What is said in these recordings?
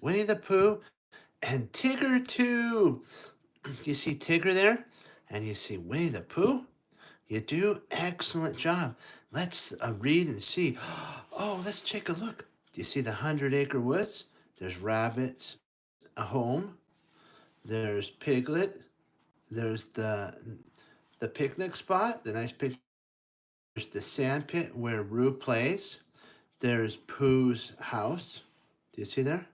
Winnie the Pooh and Tigger too. Do you see Tigger there? And you see Winnie the Pooh? You do excellent job. Let's read and see. Oh, let's take a look. Do you see the 100-acre woods? There's rabbits, a home. There's Piglet. There's the picnic spot, the nice picnic. There's the sand pit where Roo plays. There's Pooh's house. Do you see there?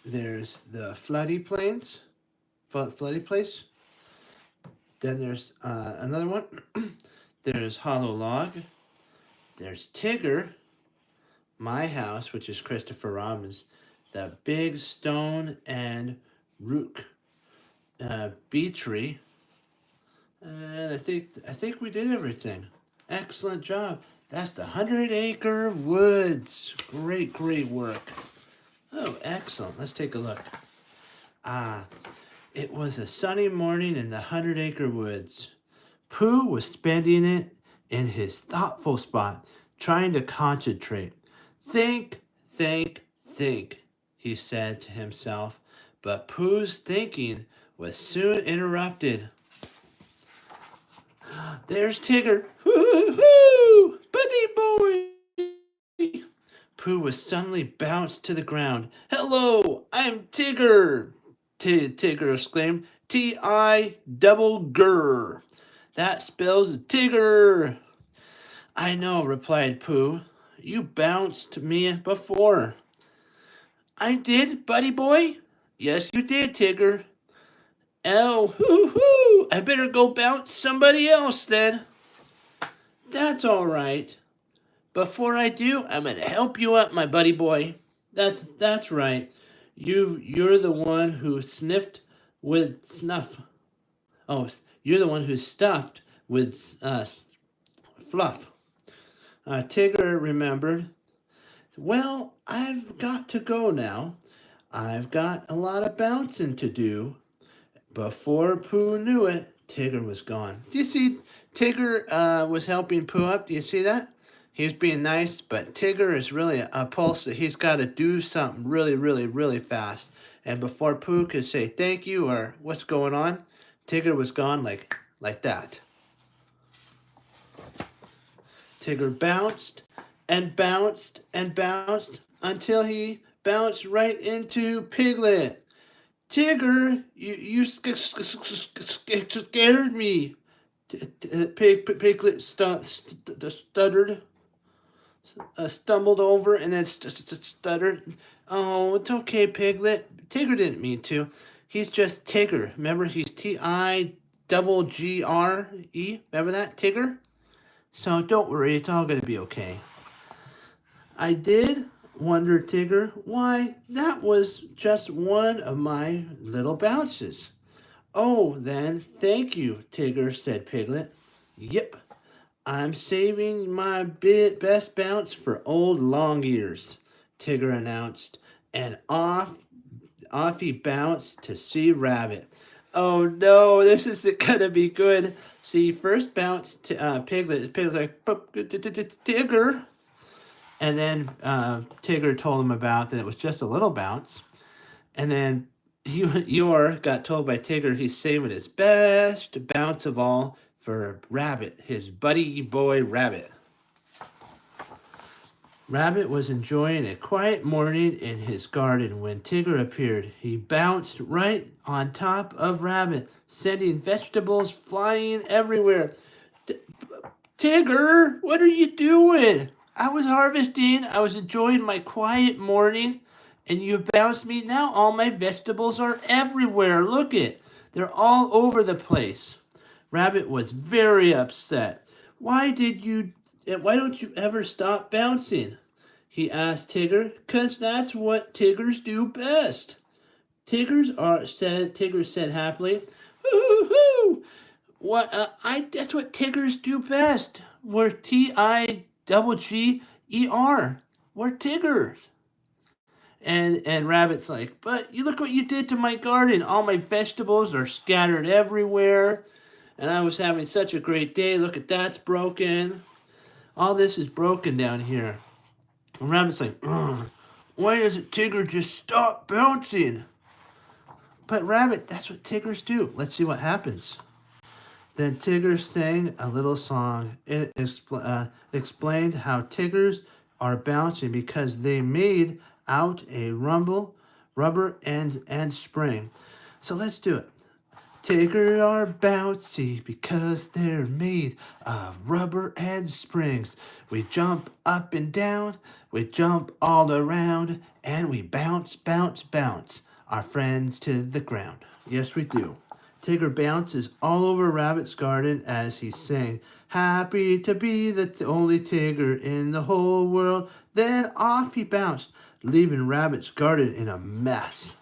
There's the floody plains, floody place. Then there's another one. There's Hollow Log. There's Tigger, my house, which is Christopher Robin's, the Big Stone and Rook bee tree. And I think we did everything. Excellent job. That's the 100-acre woods. Great work. Oh, excellent. Let's take a look. It was a sunny morning in the 100-acre woods. Pooh was spending it in his thoughtful spot, trying to concentrate. Think, he said to himself. But Pooh's thinking was soon interrupted. There's Tigger. Hoo-hoo-hoo! Buddy boy! Pooh was suddenly bounced to the ground. Hello, I'm Tigger! Tigger exclaimed. T-I-double-ger. That spells Tigger. I know, replied Pooh. You bounced me before. I did, buddy boy? Yes, you did, Tigger. Oh, hoo-hoo! I better go bounce somebody else then. That's all right. Before I do, I'm going to help you up, my buddy boy. That's right. You're the one who sniffed with snuff. Oh, you're the one who's stuffed with fluff. Tigger remembered. Well, I've got to go now. I've got a lot of bouncing to do. Before Pooh knew it, Tigger was gone. Do you see Tigger was helping Pooh up? Do you see that? He was being nice, but Tigger is really a pulse. He's got to do something really fast. And before Pooh could say thank you or what's going on, Tigger was gone like that. Tigger bounced and bounced and bounced until he bounced right into Piglet. Tigger, you scared me. Piglet stuttered, stumbled over, and then stuttered. Oh, it's okay, Piglet. Tigger didn't mean to. He's just Tigger. Remember, he's T-I-double-G-R-E. Remember that, Tigger? So don't worry, it's all going to be okay. I did wonder, Tigger, why, that was just one of my little bounces. Oh, then, thank you, Tigger, said Piglet. Yep, I'm saving my best bounce for old long ears, Tigger announced, and off he bounced to see Rabbit. Oh no, this isn't gonna be good. See, first bounced to Piglet. Piglet's like, Tigger. And then Tigger told him about that it was just a little bounce. And then Eeyore got told by Tigger he's saving his best bounce of all for Rabbit, his buddy boy Rabbit. Rabbit was enjoying a quiet morning in his garden when Tigger appeared. He bounced right on top of Rabbit, sending vegetables flying everywhere. Tigger, what are you doing? I was harvesting. I was enjoying my quiet morning, and you bounced me. Now all my vegetables are everywhere. Look it. They're all over the place. Rabbit was very upset. Why don't you ever stop bouncing? He asked Tigger. 'Cause that's what Tiggers do best. Tigger said happily. Hoo-hoo-hoo! That's what Tiggers do best. We're T-I-double-G-E-R. We're Tiggers. And Rabbit's like, but you look what you did to my garden. All my vegetables are scattered everywhere. And I was having such a great day. Look at that's broken. All this is broken down here. And Rabbit's like, Why doesn't Tigger just stop bouncing? But Rabbit, that's what Tiggers do. Let's see what happens. Then Tigger sang a little song. It explained how Tiggers are bouncing because they made out a rubber and spring. So let's do it. Tigger are bouncy because they're made of rubber and springs. We jump up and down, we jump all around, and we bounce, bounce, bounce our friends to the ground. Yes, we do. Tigger bounces all over Rabbit's garden as he sang, happy to be the only Tigger in the whole world. Then off he bounced, leaving Rabbit's garden in a mess.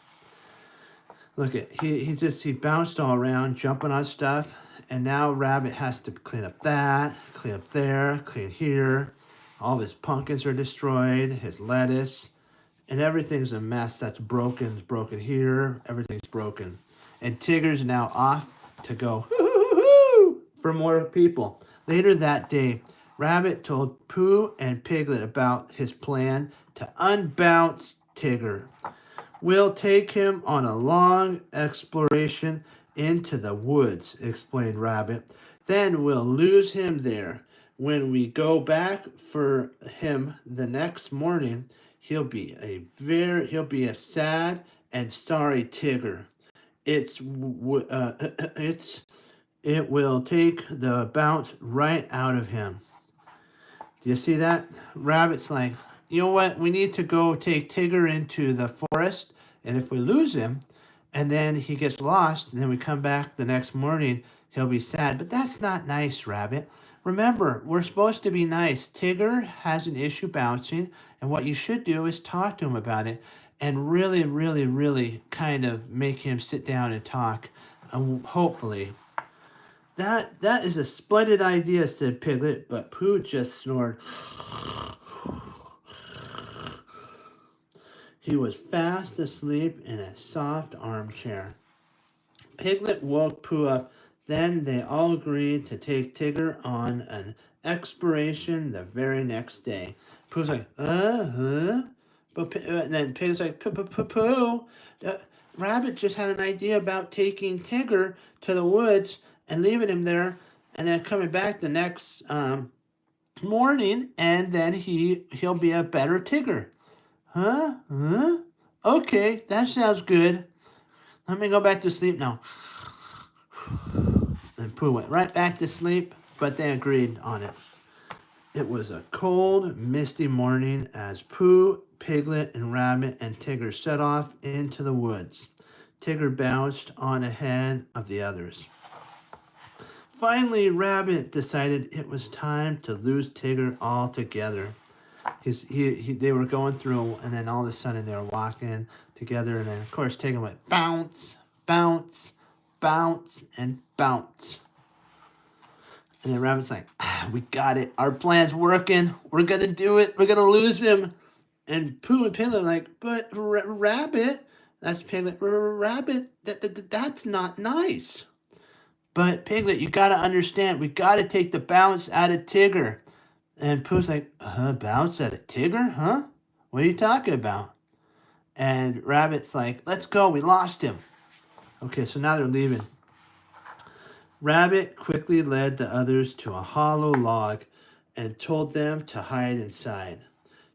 Look at he bounced all around, jumping on stuff, and now Rabbit has to clean up that, clean up there, clean here. All of his pumpkins are destroyed, his lettuce, and everything's a mess. That's broken. It's broken here. Everything's broken. And Tigger's now off to go for more people. Later that day, Rabbit told Pooh and Piglet about his plan to unbounce Tigger. We'll take him on a long exploration into the woods, explained Rabbit. Then we'll lose him there. When we go back for him the next morning, he'll be a sad and sorry Tigger. It will take the bounce right out of him. Do you see that? Rabbit's like, you know what? We need to go take Tigger into the forest, and if we lose him, and then he gets lost, and then we come back the next morning, he'll be sad. But that's not nice, Rabbit. Remember, we're supposed to be nice. Tigger has an issue bouncing, and what you should do is talk to him about it and really, really, really kind of make him sit down and talk, hopefully. That is a splendid idea, said Piglet, but Pooh just snored. He was fast asleep in a soft armchair. Piglet woke Pooh up. Then they all agreed to take Tigger on an exploration the very next day. Pooh's like, But then Piglet's like, Pooh, Rabbit just had an idea about taking Tigger to the woods and leaving him there, and then coming back the next morning, and then he'll be a better Tigger. Huh? Okay, that sounds good. Let me go back to sleep now. And Pooh went right back to sleep, but they agreed on it. It was a cold, misty morning as Pooh, Piglet, and Rabbit and Tigger set off into the woods. Tigger bounced on ahead of the others. Finally, Rabbit decided it was time to lose Tigger altogether. They were going through, and then all of a sudden they were walking together, and then of course Tigger went bounce, bounce, bounce, and bounce. And then Rabbit's like, we got it. Our plan's working. We're going to do it. We're going to lose him. And Pooh and Piglet are like, but Rabbit, that's Piglet, Rabbit, that's not nice. But Piglet, you got to understand, we got to take the bounce out of Tigger. And Pooh's like, bounce out of Tigger? Huh? What are you talking about? And Rabbit's like, let's go. We lost him. Okay, so now they're leaving. Rabbit quickly led the others to a hollow log and told them to hide inside.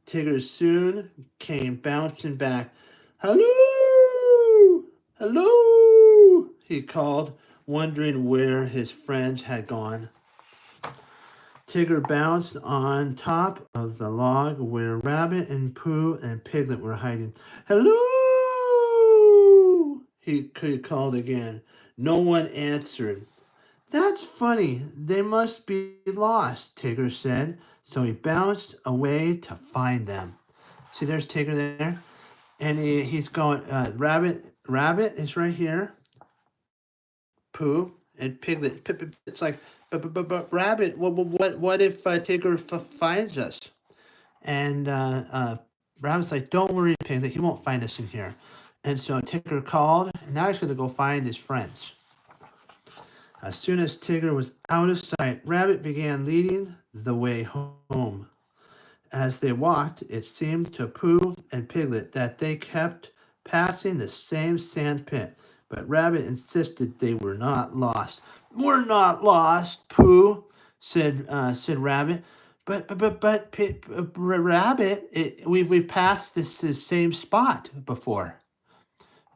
Tigger soon came bouncing back. Hello! Hello! He called, wondering where his friends had gone. Tigger bounced on top of the log where Rabbit and Pooh and Piglet were hiding. Hello! He called again. No one answered. That's funny. They must be lost, Tigger said. So he bounced away to find them. See, there's Tigger there. And he's going, Rabbit is right here. Pooh and Piglet. It's like, but Rabbit, what if Tigger finds us? And Rabbit's like, don't worry, Piglet. He won't find us in here. And so Tigger called, and now he's going to go find his friends. As soon as Tigger was out of sight, Rabbit began leading the way home. As they walked, it seemed to Pooh and Piglet that they kept passing the same sand pit, but Rabbit insisted they were not lost. "We're not lost, Pooh," said Rabbit. But Rabbit, we've passed this same spot before.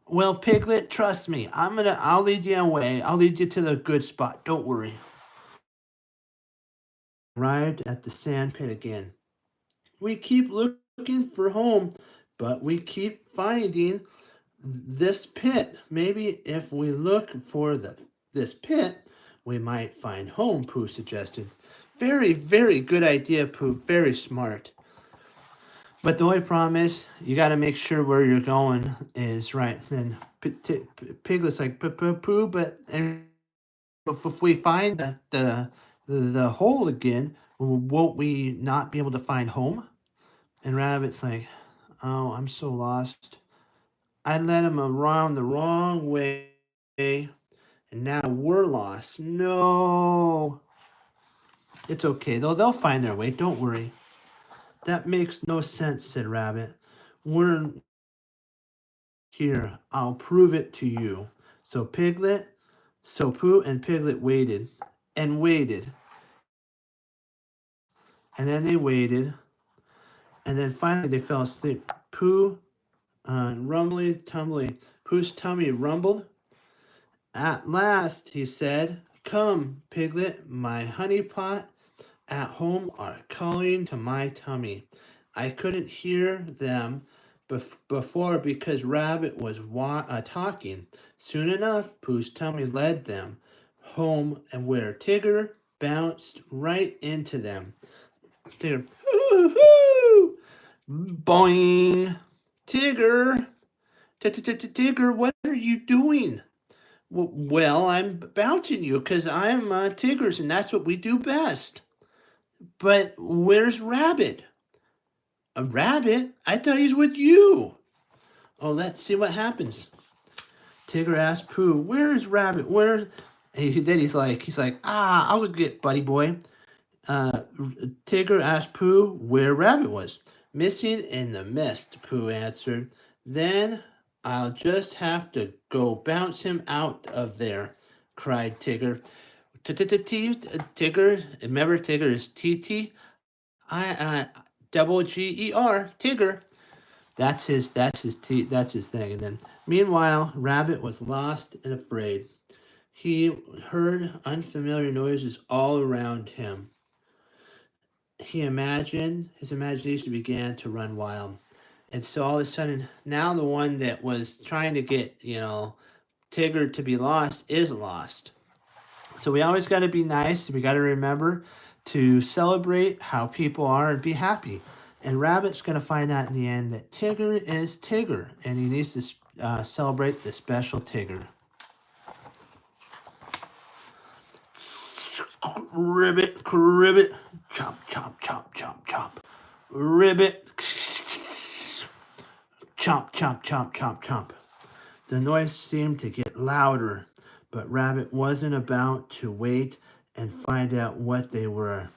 "Well, Piglet, trust me. I'll lead you away. I'll lead you to the good spot. Don't worry." Arrived at the sand pit again. "We keep looking for home, but we keep finding this pit. Maybe if we look for this pit, we might find home," Pooh suggested. "Very, very good idea, Pooh. Very smart. But the only problem is you got to make sure where you're going is right." Then Piglet's like, "Pooh, but if we find the hole again, won't we not be able to find home?" And Rabbit's like, "Oh, I'm so lost. I led him around the wrong way, and now we're lost. No." "It's okay, though. They'll find their way. Don't worry." "That makes no sense," said Rabbit. "We're here. I'll prove it to you." So Pooh and Piglet waited and waited. And then they waited. And then finally they fell asleep. Pooh, rumbly, tumbly. Pooh's tummy rumbled. "At last," he said. "Come, Piglet, my honey pot at home are calling to my tummy. I couldn't hear them before because Rabbit was talking. Soon enough, Pooh's tummy led them home, and where Tigger bounced right into them. Tigger, hoo-hoo! Boing! Tigger! Tigger, what are you doing?" "Well, I'm bouncing you because I'm Tiggers, and that's what we do best." "But where's Rabbit?" "A rabbit? I thought he's with you." "Oh, let's see what happens." Tigger asked Pooh, "Where is Rabbit? Where?" And then he's like, I'll go get Buddy Boy." Tigger asked Pooh where Rabbit was. "Missing in the mist," Pooh answered. "Then I'll just have to go bounce him out of there," cried Tigger. Tigger, remember Tigger is T-T-I-G-G-E-R, Tigger. That's his thing. And then meanwhile, Rabbit was lost and afraid. He heard unfamiliar noises all around him. His imagination began to run wild. And so all of a sudden, now the one that was trying to get, Tigger to be lost is lost. So we always got to be nice. We got to remember to celebrate how people are and be happy. And Rabbit's going to find out in the end that Tigger is Tigger, and he needs to celebrate the special Tigger. Ribbit, cribbit, chop, chop, chop, chop, chop. Ribbit, chomp, chomp, chomp, chomp, chomp. The noise seemed to get louder, but Rabbit wasn't about to wait and find out what they were.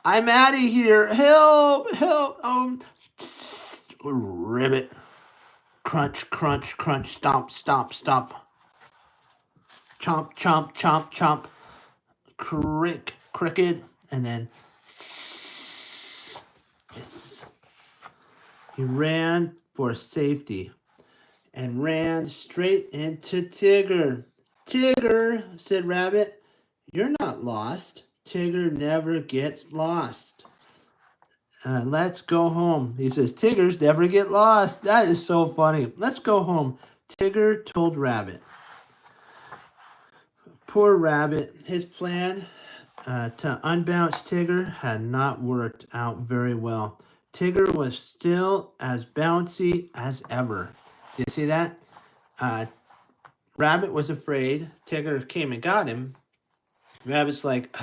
"I'm out of here! Help! Help! Ribbit. Crunch, crunch, crunch. Stomp, stomp, stomp. Chomp, chomp, chomp, chomp. Cricket. And then hiss. He ran for safety and ran straight into Tigger. "Tigger," said Rabbit, "you're not lost. Tigger never gets lost. Let's go home." He says, "Tiggers never get lost." That is so funny. "Let's go home," Tigger told Rabbit. Poor Rabbit. His plan to unbounce Tigger had not worked out very well. Tigger was still as bouncy as ever. Do you see that? Rabbit was afraid. Tigger came and got him. Rabbit's like,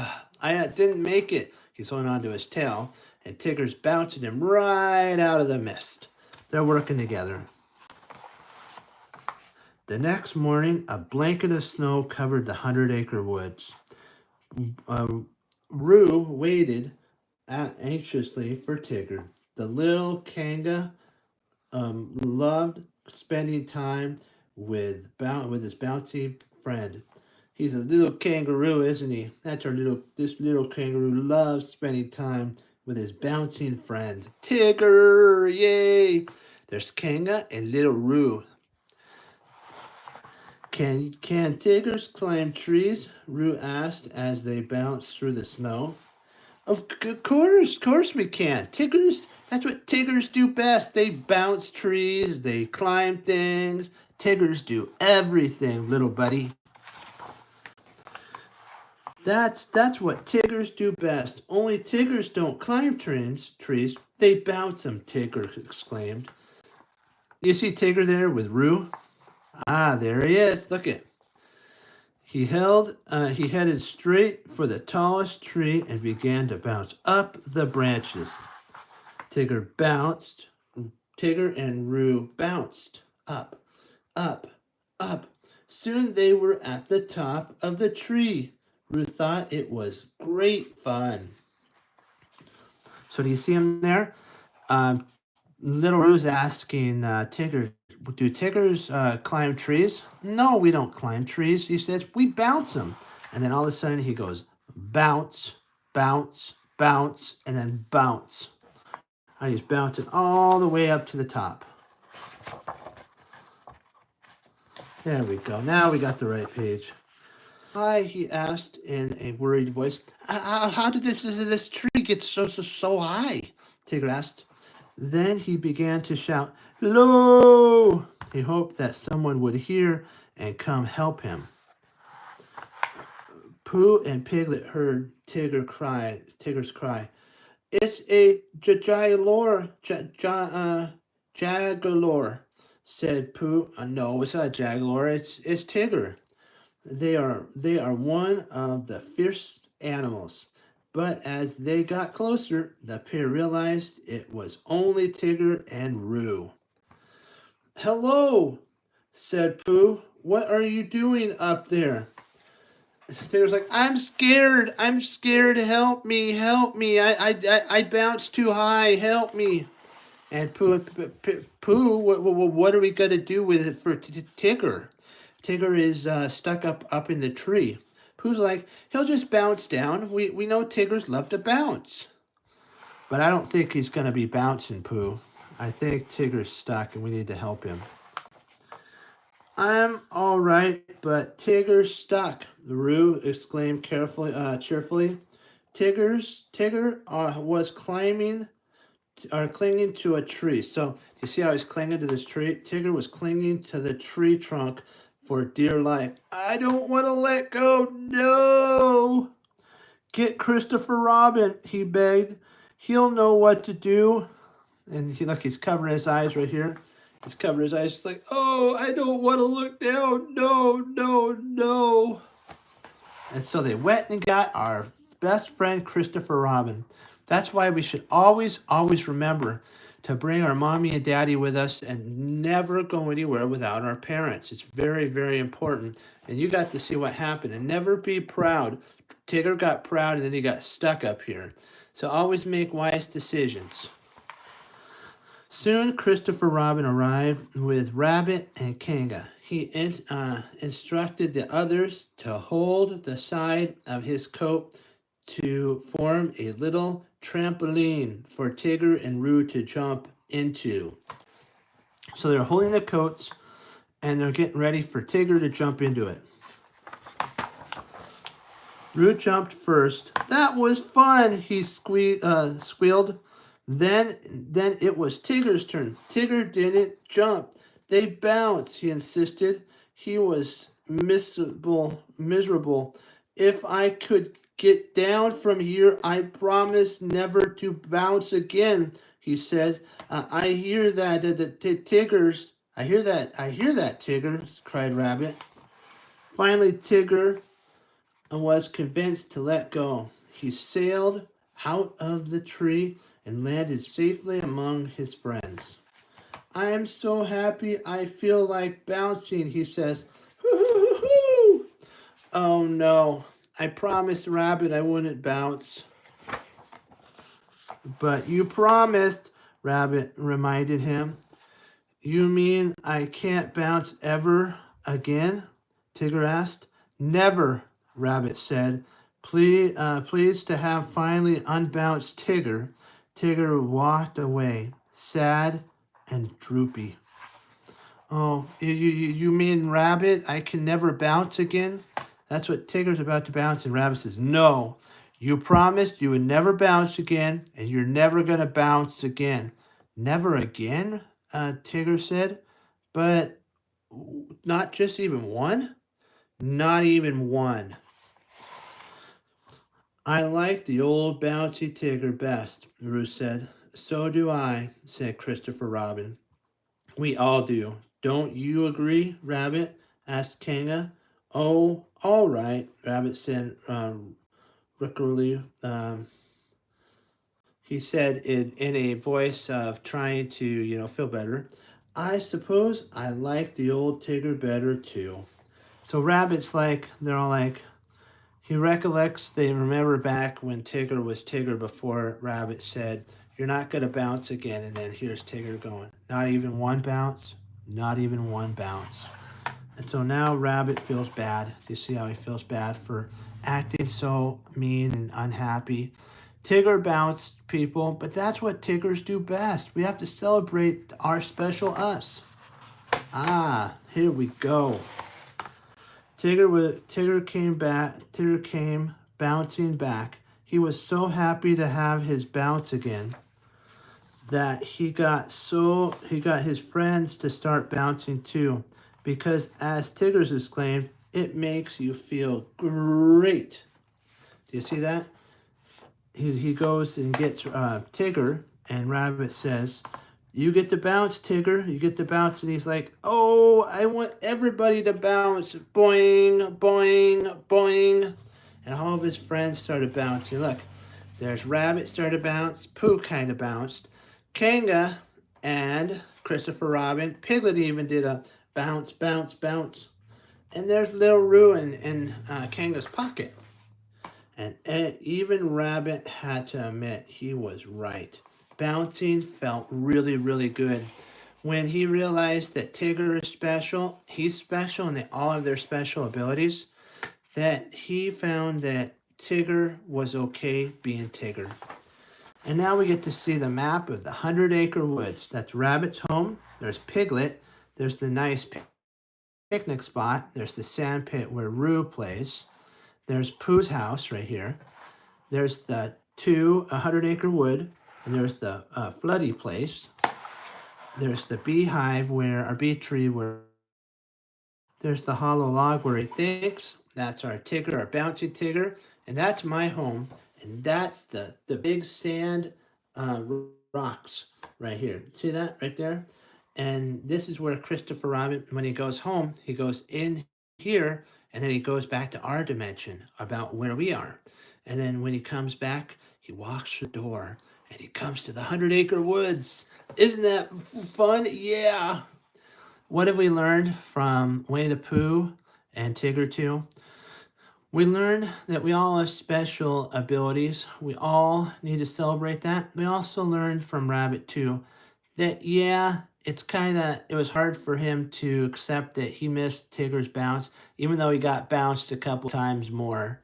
"I didn't make it." He's holding onto his tail, and Tigger's bouncing him right out of the mist. They're working together. The next morning, a blanket of snow covered the 100-acre woods. Roo waited anxiously for Tigger. The little Kanga loved spending time with his bouncy friend. He's a little kangaroo, isn't he? This little kangaroo loves spending time with his bouncing friend. Tigger! Yay! There's Kanga and little Roo. Can tigers climb trees? Roo asked as they bounced through the snow. Of course we can. That's what tigers do best. They bounce trees, they climb things. Tigers do everything, little buddy. That's what tigers do best. Only tigers don't climb trees. They bounce them, Tigger exclaimed. You see Tigger there with Roo? Ah, there he is. Look it. He headed straight for the tallest tree and began to bounce up the branches. Tigger and Roo bounced up, up, up. Soon they were at the top of the tree. Roo thought it was great fun. So do you see him there? Little Roo's asking Tigger, do tigers climb trees? No, we don't climb trees. He says, we bounce them. And then all of a sudden he goes, bounce, bounce, bounce, and then bounce. And he's bouncing all the way up to the top. There we go. Now we got the right page. Hi, he asked in a worried voice. How did this tree get so high? Tigger asked. Then he began to shout, hello! He hoped that someone would hear and come help him. Pooh and Piglet heard Tigger's cry. It's a Jagular, said Pooh. No, it's not a Jagular. It's Tigger. They are one of the fierce animals. But as they got closer, the pair realized it was only Tigger and Roo. Hello, said Pooh. What are you doing up there? Tigger's like, I'm scared. Help me. I bounced too high. Help me. And Pooh, what are we going to do with it for Tigger? Tigger is stuck up in the tree. Pooh's like, he'll just bounce down. We know Tiggers love to bounce. But I don't think he's going to be bouncing, Pooh. I think Tigger's stuck and we need to help him. I'm all right, but Tigger's stuck, Roo exclaimed cheerfully. Tigger was clinging to a tree. So, do you see how he's clinging to this tree? Tigger was clinging to the tree trunk for dear life. I don't want to let go. No. Get Christopher Robin, he begged. He'll know what to do. And he's covering his eyes right here. He's covering his eyes. Just like, oh, I don't want to look down. No. And so they went and got our best friend, Christopher Robin. That's why we should always remember to bring our mommy and daddy with us and never go anywhere without our parents. It's very, very important. And you got to see what happened. And never be proud. Tigger got proud and then he got stuck up here. So always make wise decisions. Soon Christopher Robin arrived with Rabbit and Kanga. He instructed the others to hold the side of his coat to form a little trampoline for Tigger and Roo to jump into. So they're holding the coats and they're getting ready for Tigger to jump into it. Roo jumped first. That was fun, he squealed. Then it was Tigger's turn. Tigger didn't jump. They bounced, he insisted. He was miserable. If I could get down from here, I promise never to bounce again, he said. I hear that, Tiggers. I hear that, Tigger, cried Rabbit. Finally, Tigger was convinced to let go. He sailed out of the tree and landed safely among his friends. I am so happy I feel like bouncing, he says. Hoo-hoo-hoo-hoo. Oh no, I promised Rabbit I wouldn't bounce. But you promised, Rabbit reminded him. You mean I can't bounce ever again? Tigger asked. Never, Rabbit said. Pleased to have finally unbounced Tigger. Tigger walked away, sad and droopy. Oh, you mean Rabbit? I can never bounce again? That's what Tigger's about to bounce, and Rabbit says, no, you promised you would never bounce again, and you're never going to bounce again. Never again? Tigger said. But not just even one? Not even one. I like the old bouncy Tigger best, Ruth said. So do I, said Christopher Robin. We all do. Don't you agree, Rabbit? Asked Kanga. Oh, all right, Rabbit said rickerly. He said in a voice of trying to, feel better. I suppose I like the old Tigger better too. So Rabbit's like, they're all like, he recollects, they remember back when Tigger was Tigger before Rabbit said, you're not going to bounce again. And then here's Tigger going, not even one bounce, not even one bounce. And so now Rabbit feels bad. Do you see how he feels bad for acting so mean and unhappy? Tigger bounced people, but that's what Tiggers do best. We have to celebrate our special us. Ah, here we go. Tigger came bouncing back. He was so happy to have his bounce again that he got his friends to start bouncing too, because as Tigger's exclaimed, it makes you feel great. Do you see that? He goes and gets Tigger, and Rabbit says, you get to bounce, Tigger. You get to bounce. And he's like, oh, I want everybody to bounce. Boing, boing, boing. And all of his friends started bouncing. Look, there's Rabbit started to bounce. Pooh kind of bounced. Kanga and Christopher Robin. Piglet even did a bounce, bounce, bounce. And there's little Roo in Kanga's pocket. And even Rabbit had to admit he was right. Bouncing felt really, really good. When he realized that Tigger is special, he's special, and they all have their special abilities, that he found that Tigger was okay being Tigger. And now we get to see the map of the 100-acre woods. That's Rabbit's home. There's Piglet. There's the nice picnic spot. There's the sand pit where Roo plays. There's Pooh's house right here. There's the 100-acre wood. And there's the floody place. There's the beehive our bee tree where there's the hollow log where he thinks. That's our Tigger, our bouncy Tigger. And that's my home. And that's the big sand rocks right here. See that right there? And this is where Christopher Robin, when he goes home, he goes in here, and then he goes back to our dimension about where we are. And then when he comes back, he walks the door. And he comes to the 100-acre woods. Isn't that fun? Yeah. What have we learned from Winnie the Pooh and Tigger too? We learned that we all have special abilities. We all need to celebrate that. We also learned from Rabbit too that, it was hard for him to accept that he missed Tigger's bounce, even though he got bounced a couple times more.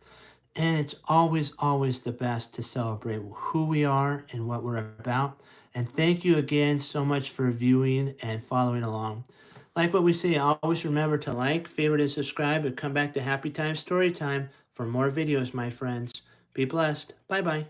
And it's always, always the best to celebrate who we are and what we're about. And thank you again so much for viewing and following along. Like what we say, always remember to like, favorite, and subscribe, and come back to Happy Time Story Time for more videos, my friends. Be blessed. Bye-bye.